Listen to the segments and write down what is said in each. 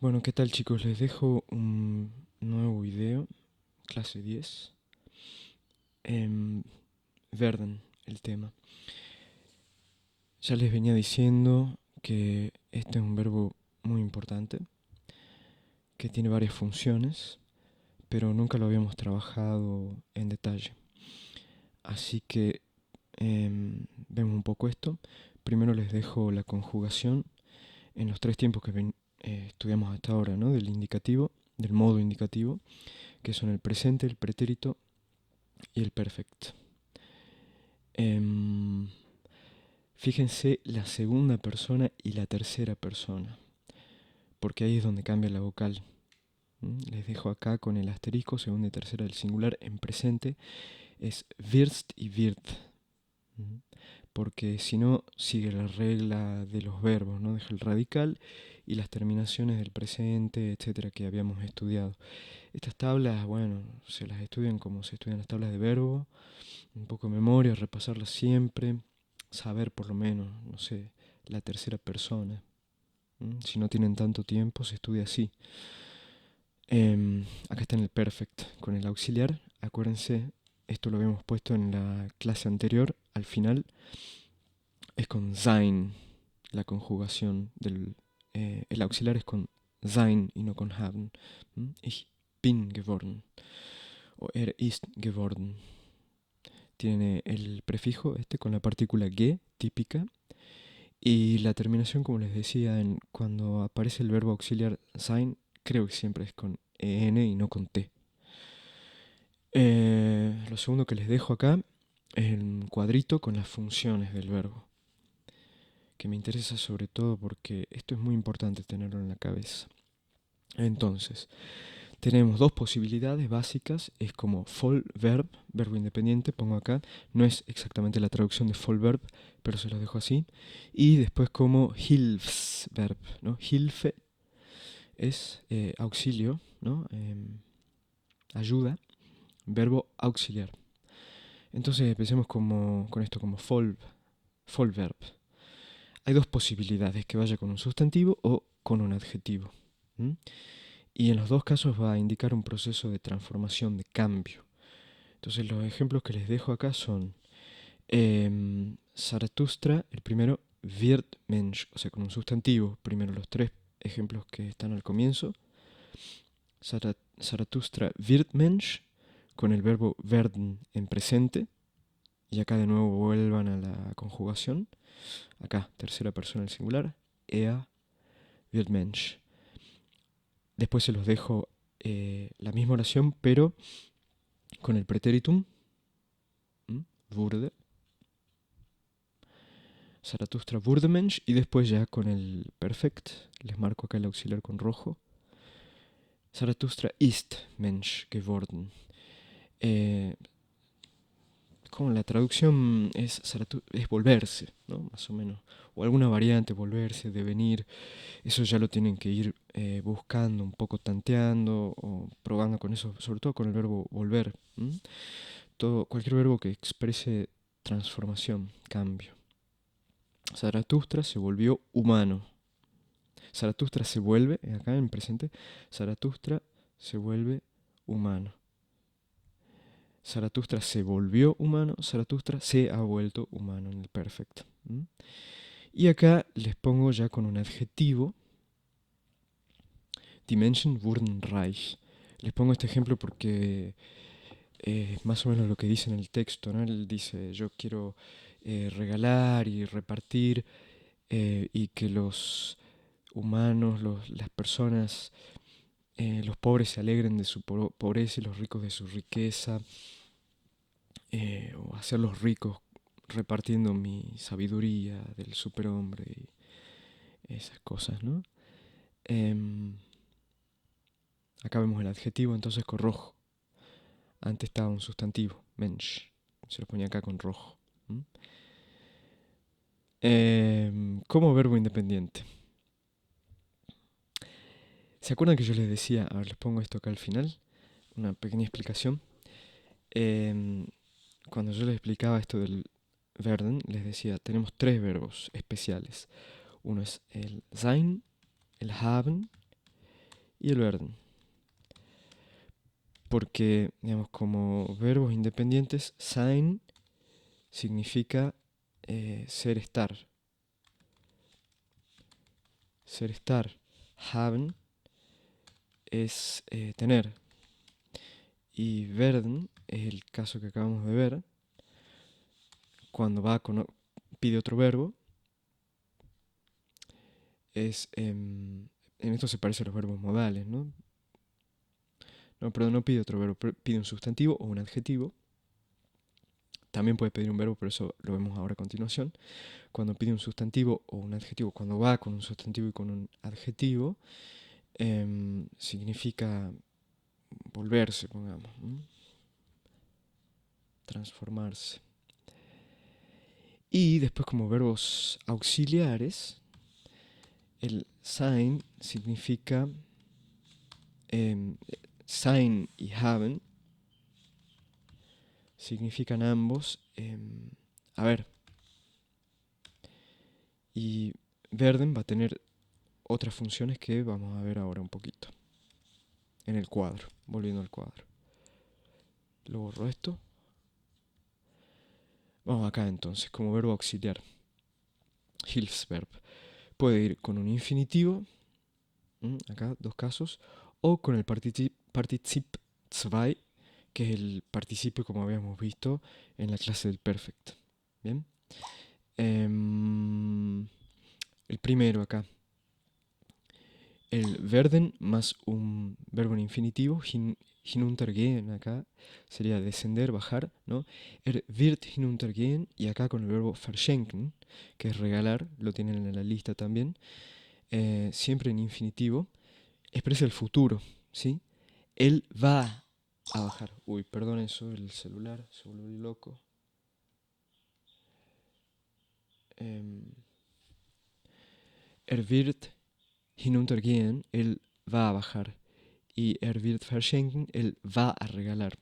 Bueno, ¿qué tal chicos? Les dejo un nuevo video, clase 10. Werden, el tema. Ya les venía diciendo que este es un verbo muy importante, que tiene varias funciones, pero nunca lo habíamos trabajado en detalle. Así que vemos un poco esto. Primero les dejo la conjugación en los tres tiempos que estudiamos hasta ahora, ¿no? Del indicativo, del modo indicativo, que son el presente, el pretérito y el perfect. Em, Fíjense la segunda persona y la tercera persona, porque ahí es donde cambia la vocal. Les dejo acá con el asterisco, segunda y tercera del singular en presente, es wirst y wird. Porque si no, sigue la regla de los verbos, ¿no? Deja el radical y las terminaciones del presente, etcétera, que habíamos estudiado. Estas tablas, bueno, se las estudian como se estudian las tablas de verbo, un poco de memoria, repasarlas siempre, saber por lo menos, no sé, la tercera persona. Si no tienen tanto tiempo, se estudia así. Acá está en el perfect con el auxiliar. Acuérdense, esto lo habíamos puesto en la clase anterior, al final. Es con sein, la conjugación del... el auxiliar es con sein y no con haben. Ich bin geworden. O ist geworden. Tiene el prefijo este con la partícula ge, típica, y la terminación, como les decía, cuando aparece el verbo auxiliar sein, creo que siempre es con en y no con t. Lo segundo que les dejo acá es el cuadrito con las funciones del verbo, que me interesa sobre todo porque esto es muy importante tenerlo en la cabeza. Entonces, tenemos dos posibilidades básicas, es como Vollverb, verbo independiente, pongo acá, no es exactamente la traducción de Vollverb, pero se los dejo así, y después como Hilfsverb, ¿no? Hilfe es auxilio, ¿no? Ayuda, verbo auxiliar. Entonces empecemos con esto como Vollverb. Hay dos posibilidades, que vaya con un sustantivo o con un adjetivo. Y en los dos casos va a indicar un proceso de transformación, de cambio. Entonces los ejemplos que les dejo acá son Zaratustra, el primero, wird Mensch, o sea, con un sustantivo. Primero los tres ejemplos que están al comienzo. Zaratustra wird Mensch, con el verbo werden en presente. Y acá de nuevo vuelvan a la conjugación. Acá, tercera persona del singular. Er wird Mensch. Después se los dejo la misma oración, pero con el pretéritum, wurde, Zaratustra wurde Mensch, y después ya con el perfect, les marco acá el auxiliar con rojo, Zaratustra ist Mensch geworden. Como la traducción es volverse, ¿no? Más o menos. O alguna variante, volverse, devenir. Eso ya lo tienen que ir buscando, un poco tanteando o probando con eso, sobre todo con el verbo volver. Cualquier verbo que exprese transformación, cambio. Zaratustra se volvió humano. Zaratustra se vuelve, acá en presente, Zaratustra se vuelve humano. Zaratustra se volvió humano, Zaratustra se ha vuelto humano en el perfecto. Y acá les pongo ya con un adjetivo. Die Menschen wurden reich. Les pongo este ejemplo porque es más o menos lo que dice en el texto, ¿no? Él dice, yo quiero regalar y repartir y que los humanos, las personas, los pobres se alegren de su pobreza y los ricos de su riqueza, o hacerlos ricos repartiendo mi sabiduría del superhombre y esas cosas, ¿no? Acá vemos el adjetivo entonces con rojo. Antes estaba un sustantivo, Mensch. Se lo ponía acá con rojo. Como verbo independiente. ¿Se acuerdan que yo les decía, a ver, les pongo esto acá al final, una pequeña explicación? Cuando yo les explicaba esto del werden, les decía, tenemos tres verbos especiales. Uno es el sein, el haben y el werden. Porque, digamos, como verbos independientes, sein significa ser, estar. Ser, estar. Haben es tener. Y werden es el caso que acabamos de ver. Cuando pide otro verbo, en esto se parece a los verbos modales, ¿no? No, perdón, no pide otro verbo, pide un sustantivo o un adjetivo. También puede pedir un verbo, pero eso lo vemos ahora a continuación. Cuando pide un sustantivo o un adjetivo, cuando va con un sustantivo y con un adjetivo, significa volverse, pongamos, transformarse. Y después, como verbos auxiliares, el sein significa sein y haben significan ambos a ver. Y werden va a tener otras funciones que vamos a ver ahora un poquito en el cuadro, volviendo al cuadro. Lo borro esto. Vamos acá entonces, como verbo auxiliar. Hilfsverb. Puede ir con un infinitivo, acá dos casos, o con el Partizip 2, que es el participio como habíamos visto en la clase del perfect. Bien. El primero acá. El werden más un verbo en infinitivo, hinuntergehen acá, sería descender, bajar, ¿no? Wird hinuntergehen, y acá con el verbo verschenken, que es regalar, lo tienen en la lista también, siempre en infinitivo, expresa el futuro, ¿sí? Él va a bajar. Uy, perdón eso, el celular se volvió loco. Wird hinuntergehen, él va a bajar. Y wird verschenken, él va a regalar.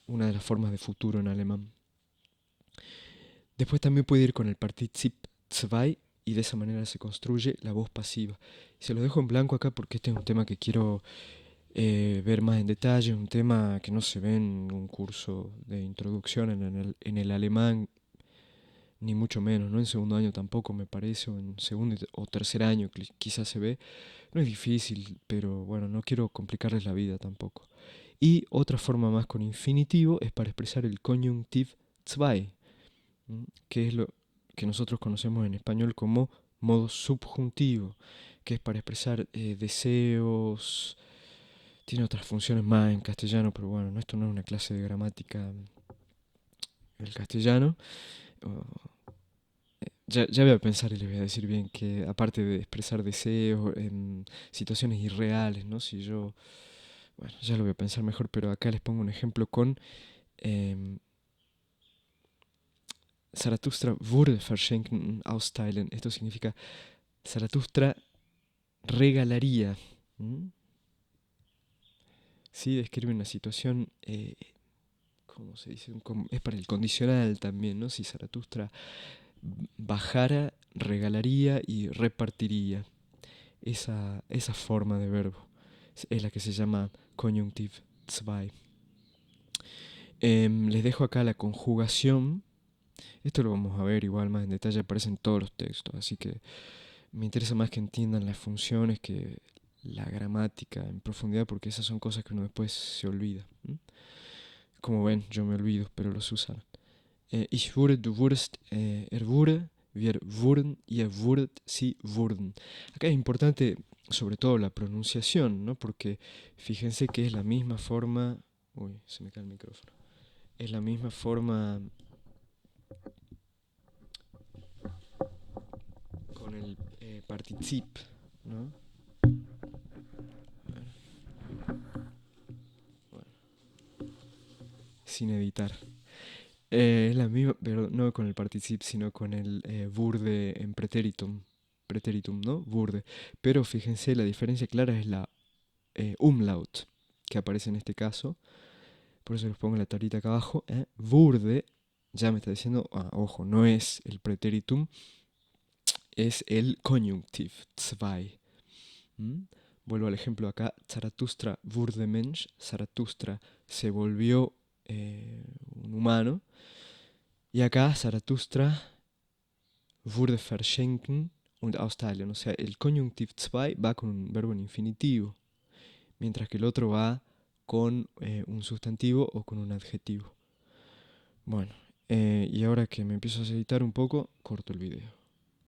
Una de las formas de futuro en alemán. Después también puede ir con el Partizip 2 y de esa manera se construye la voz pasiva. Y se lo dejo en blanco acá porque este es un tema que quiero ver más en detalle, un tema que no se ve en un curso de introducción en el alemán, ni mucho menos, ¿no? En segundo año tampoco me parece, o en segundo o tercer año quizás se ve. No es difícil, pero bueno, no quiero complicarles la vida tampoco. Y otra forma más con infinitivo es para expresar el Konjunktiv 2, que es lo que nosotros conocemos en español como modo subjuntivo, que es para expresar deseos. Tiene otras funciones más en castellano, pero bueno, esto no es una clase de gramática del castellano. Ya voy a pensar y les voy a decir bien que aparte de expresar deseos en situaciones irreales, ¿no? Si yo, bueno, ya lo voy a pensar mejor, pero acá les pongo un ejemplo con Zarathustra würde verschenken austeilen. Esto significa Zarathustra regalaría. Sí, describe una situación, ¿cómo se dice? Es para el condicional también, ¿no? Si Zarathustra bajara, regalaría y repartiría. Esa forma de verbo es la que se llama Konjunktiv 2. Les dejo acá la conjugación. Esto lo vamos a ver igual más en detalle, aparece en todos los textos, así que me interesa más que entiendan las funciones que la gramática en profundidad, porque esas son cosas que uno después se olvida. Como ven, yo me olvido, pero los usan. Ich wurde, du wurdest, wurde, wir wurden, ihr wurdet, sie wurden. Acá es importante sobre todo la pronunciación, ¿no? Porque fíjense que es la misma forma. Uy, se me cae el micrófono. Es la misma forma con el particip, ¿no? Bueno, sin editar. Es la misma, pero no con el particip, sino con el wurde en preteritum. Preteritum, ¿no? Wurde. Pero fíjense, la diferencia clara es la umlaut que aparece en este caso. Por eso les pongo la tablita acá abajo. Wurde, ya me está diciendo, ojo, no es el preteritum. es el Konjunktiv 2. ¿Mm? Vuelvo al ejemplo acá. Zaratustra wurde Mensch. Zaratustra se volvió un humano. Y acá Zaratustra wurde verschenken und austeilen. O sea, el Konjunktiv 2 va con un verbo en infinitivo, mientras que el otro va con un sustantivo o con un adjetivo. Bueno, y ahora que me empiezo a editar un poco, corto el video.